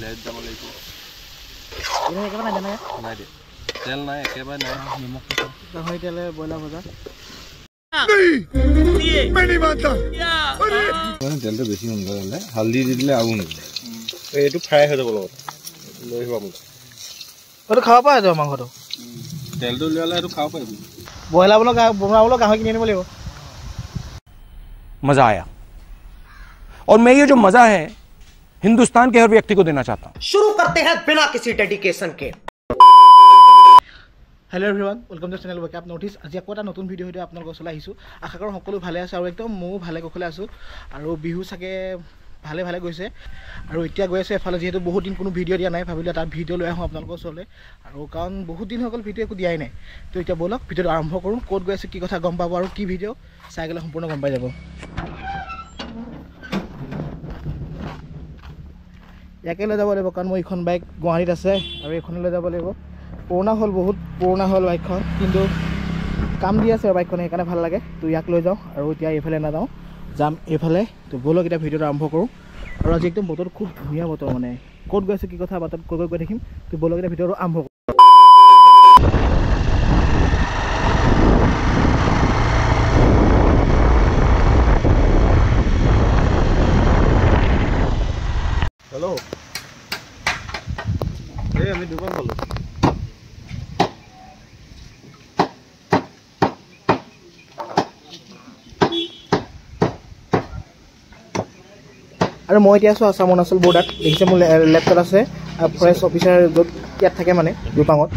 বিলাহীত যাব লাগিব একেবাৰে নাই জানে নাই দিয়া তেল নাই একেবাৰে নাই নিমখ গাহৰি তেলে ব্ৰইলাৰ ভজা তেলটো বেছি সুন্দৰ হ'লে হালধি দি দিলে আৰু নেকি এইটো ফ্ৰাই হৈ যাব লগত লৈ আহিব আপুনি এইটো খাব পৰা যাব মাংসটো তেলটো উলিয়ালে এইটো খাব পাৰিব ব্ৰইলাৰ বনাবলৈ গাহৰি কিনি আনিব লাগিব मजा आया और मैं ये जो मजा है हिंदुस्तान के हर व्यक्ति को देना चाहता हूं शुरू करते हैं बिना किसी डेडिकेशन के hello everyone welcome to channel Wake Up North East आज एक नतुन भिडिओ सहित आपलोक ओसले आइसु आशा करो सकलो भाले आछे और एकदम मो भाले कुशले आसु और बिहु सागे भाले भाले गइसे और इतना गई आछे एफाले जेहेतु बहुत दिन कोनो भिडिओ दिया नाइ भाबिले तार भिडिओ লৈ আহো आपलोक ओसले और कारण बहुत दिन हो गल भिडिओ को दियाई नाइ तो इतना बोलक भिडिओ आरम्भ करूँ कत गई आछे की कथा गम पाबो और की भिडिओ चाइ गले सम्पूर्ण गम पाइ जाबो याके ले যাব লাগিব কাৰণ মই এখন বাইক গুৱাহাটীত আছে আৰু এখন লৈ যাব লাগিব পুৰণা হল বহুত পুৰণা হল বাইকখন কিন্তু কাম দি আছে বাইকখন সেইকাৰণে ভাল লাগে তো ইয়াক লৈ যাওঁ আৰু এতিয়া এইফালে না যাওঁ যাম এইফালে তো বলক এটা ভিডিঅ' আৰম্ভ কৰোঁ আৰু আজি একদম বতৰ খুব ধুনীয়া বতৰ মানে ক'ত গৈছে কি কথা বাতত কৈ কৈ দেখিম তো বলক এটা ভিডিঅ' আৰম্ভ কৰোঁ हेलो ए আমি দোকান পালো আৰু মই এতিয়া আছো আসাম অৰুণাচল বৰ্ডাৰত দেখিছে মোৰ লেপটপ আছে ফৰেষ্ট অফিচাৰ য'ত ইয়াত থাকে মানে দুপাঙত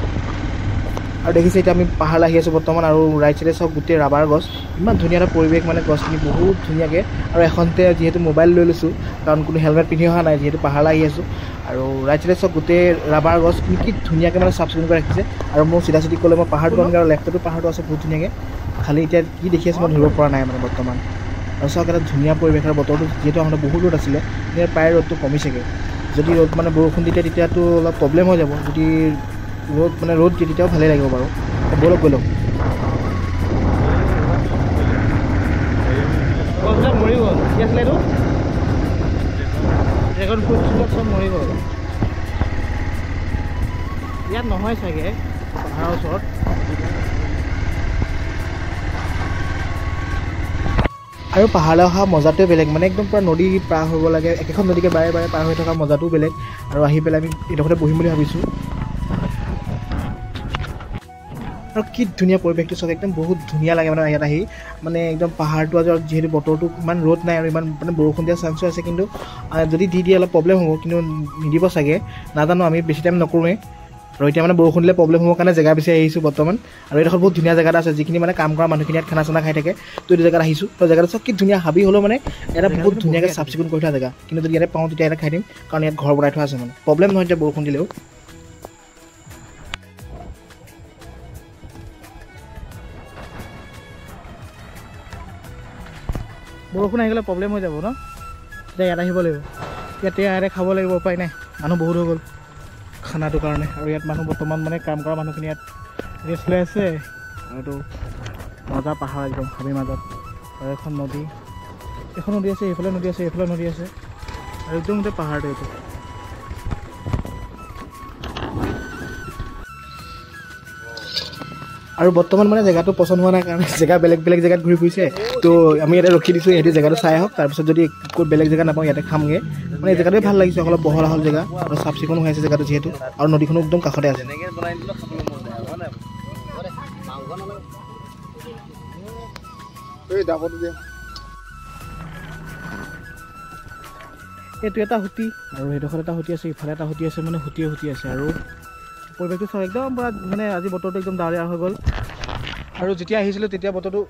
আৰু দেখিছে এতিয়া আমি পাহাৰ আহি আছো বৰ্তমান আৰু ৰাইট সাইডে সব গোটেই ৰাবাৰ গছ ইমান ধুনীয়া এটা পৰিৱেশ মানে গছখিনি বহুত ধুনীয়াকৈ আৰু এখনতে যিহেতু মোবাইল লৈ লৈছোঁ কাৰণ কোনো হেলমেট পিন্ধি অহা নাই যিহেতু পাহাৰ আহি আছোঁ আৰু ৰাইট সাইডে সব গোটেই ৰাবাৰ গছ কি ধুনীয়াকৈ মানে চাফ চিকুণ কৰি ৰাখিছে আৰু মোৰ চিধা চিধি ক'লে মই পাহাৰটো আনগৈ আৰু লেফ্টতো পাহাৰটো আছে বহুত ধুনীয়াকৈ খালি এতিয়া কি দেখি আছোঁ মই ধৰিব পৰা নাই মানে বৰ্তমান আৰু চাওক এটা ধুনীয়া পৰিৱেশ আৰু বতৰটো যিহেতু আমাৰ বহুত ৰ'দ আছিলে এতিয়া প্ৰায় ৰ'দটো কমিছেগৈ যদি ৰ'দ মানে বৰষুণ দিয়ে তেতিয়াতো অলপ প্ৰব্লেম হৈ যাব যদি ৰ'দ মানে ৰ'দ দিয়ে তেতিয়াও ভালেই লাগিব বাৰু বলক বলক মৰি গ'ল কি আছিলে এইটো ড্ৰেগন ফ্ৰুট চব মৰি গ'ল ইয়াত নহয় চাগে পাহাৰৰ ওচৰত আৰু পাহাৰলৈ অহা মজাটোৱে বেলেগ মানে একদম পুৰা নদী পাৰ হ'ব লাগে একেখন নদীকে বাৰে বাৰে পাৰ হৈ থকা মজাটোও বেলেগ আৰু আহি পেলাই আমি এইডোখৰতে বহিম বুলি ভাবিছোঁ আৰু কি ধুনীয়া পৰিৱেশটো চাওক একদম বহুত ধুনীয়া লাগে মানে ইয়াত আহি মানে একদম পাহাৰটো যিহেতু বতৰটো ইমান ৰ'দ নাই আৰু ইমান মানে বৰষুণ দিয়া চান্সো আছে কিন্তু যদি দি দিয়ে অলপ প্ৰব্লেম হ'ব কিন্তু নিদিব চাগে নাজানো আমি বেছি টাইম নকৰোঁৱে আৰু এতিয়া মানে বৰষুণ দিলে প্ৰব্লেম হ'ব কাৰণে জেগা বিচাৰি আহিছোঁ বৰ্তমান আৰু এইডোখৰ বহুত ধুনীয়া জেগা এটা আছে যিখিনি মানে কাম কৰা মানুহখিনি ইয়াত খানা চানা খাই থাকে তো এইটো জেগাত আহিছোঁ তো জেগাটো চব কি ধুনীয়া হাবি হ'লেও মানে এটা বহুত ধুনীয়াকৈ চাফ চিকুণ কৰি থোৱা জেগা কিন্তু যদি ইয়াতে পাওঁ তেতিয়া ইয়াতে খাই দিম কাৰণ ইয়াত ঘৰ বনাই থোৱা আছে মানে প্ৰব্লেম নহয় এতিয়া বৰষুণ দিলেও বৰষুণ আহি গ'লে প্ৰব্লেম হৈ যাব ন এতিয়া ইয়াত আহিব লাগিব ইয়াতে খাব লাগিব উপায় নাই মানুহ বহুত হৈ গ'ল খানাটোৰ কাৰণে আৰু ইয়াত মানুহ বৰ্তমান মানে কাম কৰা মানুহখিনি ইয়াত ৰেষ্ট লৈ আছে আৰু এইটো মজা পাহাৰ একদম হাবিৰ মাজত আৰু এখন নদী আছে এইফালে নদী আছে এইফালে নদী আছে আৰু একদম গোটেই পাহাৰটো এইটো আৰু বৰ্তমান মানে জেগাটো পচন্দ হোৱা নাই কাৰণে জেগা বেলেগ বেলেগ জেগাত ঘূৰি ফুৰিছে তো আমি ইয়াতে ৰখি দিছোঁ সিহঁতি জেগাটো চাই আহক তাৰপিছত যদি ক'ত বেলেগ জেগা নাপাওঁ ইয়াতে খামগৈ মানে এই জেগাটোৱে ভাল লাগিছে অলপ বহল আহল জেগা আৰু চাফ চিকুণ হৈ আছে জেগাটো যিহেতু আৰু নদীখনো একদম কাষতে আছে এইটো এটা সুঁতি আৰু সেইডোখৰত এটা সুঁতি আছে ইফালে এটা সুঁতি আছে মানে সুঁতিয়ে আছে আৰু পৰিৱেশটো চাওক একদম পূৰা মানে আজি বতৰটো একদম ডাৱৰীয়া হৈ গ'ল আৰু যেতিয়া আহিছিলোঁ তেতিয়া বতৰটো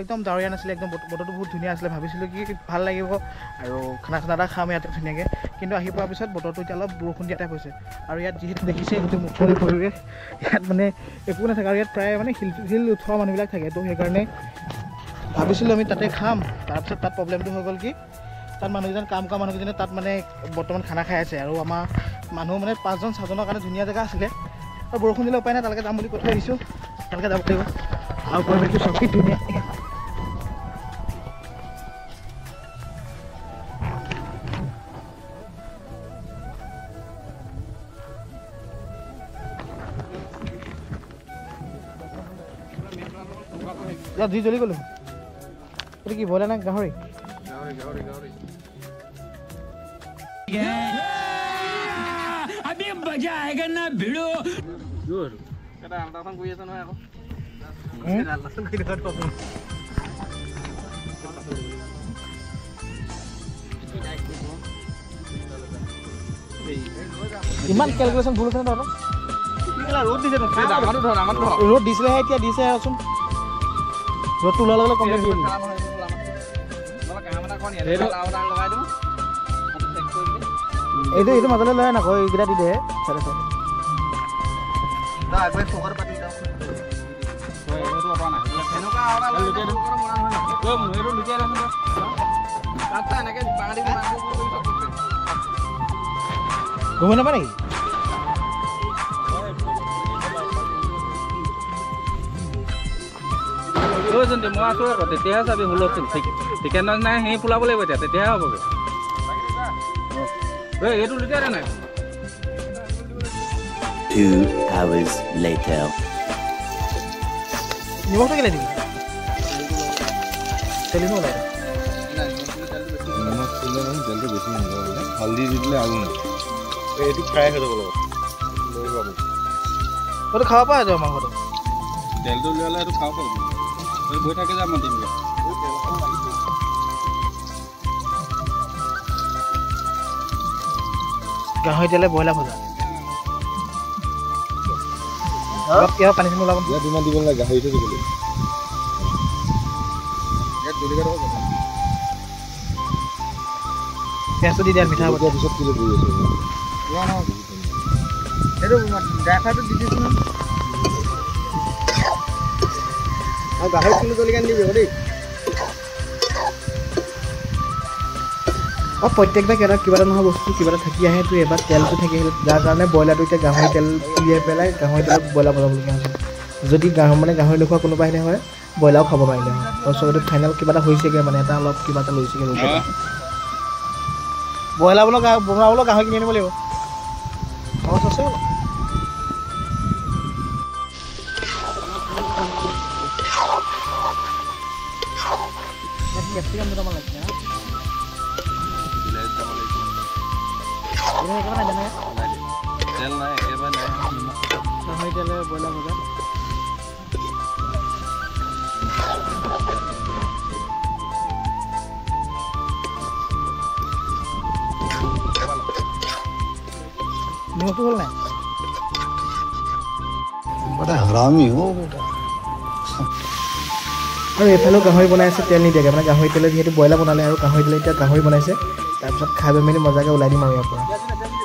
একদম ডাৱৰীয়া নাছিলে একদম বতৰটো বহুত ধুনীয়া আছিলে ভাবিছিলোঁ কি ভাল লাগিব আৰু খানা এটা খাম ইয়াতে ধুনীয়াকৈ কিন্তু আহি পোৱাৰ পিছত বতৰটো এতিয়া অলপ বৰষুণ দিয়া টাইপ হৈছে আৰু ইয়াত যিহেতু দেখিছে গোটেই মুকলি পৰিৱেশ ইয়াত মানে একো নাথাকে আৰু ইয়াত প্ৰায় মানে শিল উঠোৱা মানুহবিলাক থাকে তো সেইকাৰণে ভাবিছিলোঁ আমি তাতে খাম তাৰপিছত তাত প্ৰব্লেমটো হৈ গ'ল কি তাত মানুহকেইজন কাম কৰা মানুহকেইজনে তাত মানে বৰ্তমান খানা খাই আছে আৰু আমাৰ মানুহ মানে 5জন 6জনৰ কাৰণে ধুনীয়া জেগা আছিলে আৰু বৰষুণ দিলে উপায় নাই তালৈকে যাম বুলি কৈ থৈ আহিছোঁ তালৈকে যাব লাগিব আৰু পৰিৱেশটো চব কি ধুনীয়া জুই জ্বলি গ'লো এইটো কি বইলাৰ নে গাহৰি अभी मजा आएगा ना भिड़ो ইমান কেলকুলেশ্যন ভুল আছে তহঁতৰ ৰ'দ দিছিলেহে এতিয়া দিছে আছোন ৰ'দটো ওলোৱাৰ লগে কমপ্লেইন দিম এইটো মাজলৈ লৈ নাকো এইকেইটা দি দে চাৰে চাৰে গমে নাপা নেকি মই আছো আকৌ তেতিয়াহে চাবি হুলস্থুল চিকেন নাই সেই পোলাব লাগিব এতিয়া তেতিয়াহে হ'বগৈ এইটো লুটিয়াই নাই 2 hours later নিমখটো কেলে দিবি তেল নো ওলাই নিমখ দিলে মানে তেলটো বেছি নহয় হালধি দি দিলে আৰু এইটো ফ্ৰাই হৈ যাব লগত লৈ পাব ওটা খাওয়া পাওয়া যায় মাংসটো তেলটো উলিয়ালে এইটো খাব পাৰিবি এই বৈ থাকে যে মই দিম গাহৰি তেলে বইলাৰ ভজা অলপ কিয় পানী চানী ওলাব ইয়াত ইমান দিব নালাগে গাহৰিটো দিব লাগিব ইয়াত জলকীয়া দিব পেঁয়াজটো দি দিয়া মিঠা হ'ব এতিয়া পিছত কিলো কৰি আছো এইটো ড্ৰাইফ্ৰাইটো দি দিছোঁ আৰু গাহৰি কিলো জলকীয়া দিবি দেই প্ৰত্যেকটা কিবা এটা নহয় বস্তু কিবা এটা থাকি আহে তোৰ এবাৰ তেলটো থাকি আহিলে যাৰ কাৰণে ব্ৰইলাৰটো এতিয়া গাহৰি তেল উলিয়াই পেলাই গাহৰি তেলত ব্ৰইলাৰ বনাবলগীয়া হৈছে যদি গাহৰি নোখোৱা কোনোবা আহিলে হয় ব্ৰইলাৰো খাব পাৰিলে হয় তাৰপিছত ফাইনেল কিবা এটা হৈছেগৈ মানে এটা অলপ কিবা এটা লৈছেগৈ ব্ৰইলাৰ বনাবলৈ গাহৰি কিনি আনিব লাগিব খৰচ আছে কেপচিকাম দুটামান লাগিছে তেল নাই একেবাৰে নাই গাহৰি তেলে ব্ৰইলাৰ ভজা নিমখটো হ'ল নাই বড়া হৰামি হো বেটা আৰু এইফালেও গাহৰি বনাই আছে তেল নিদিয়াকৈ মানে গাহৰি তেলে যিহেতু ব্ৰইলাৰ বনালে আৰু গাহৰি তেলে এতিয়া গাহৰি বনাইছে তাৰপিছত খাই মেলি মজাকৈ ওলাই দিম আৰু ইয়াৰ পৰা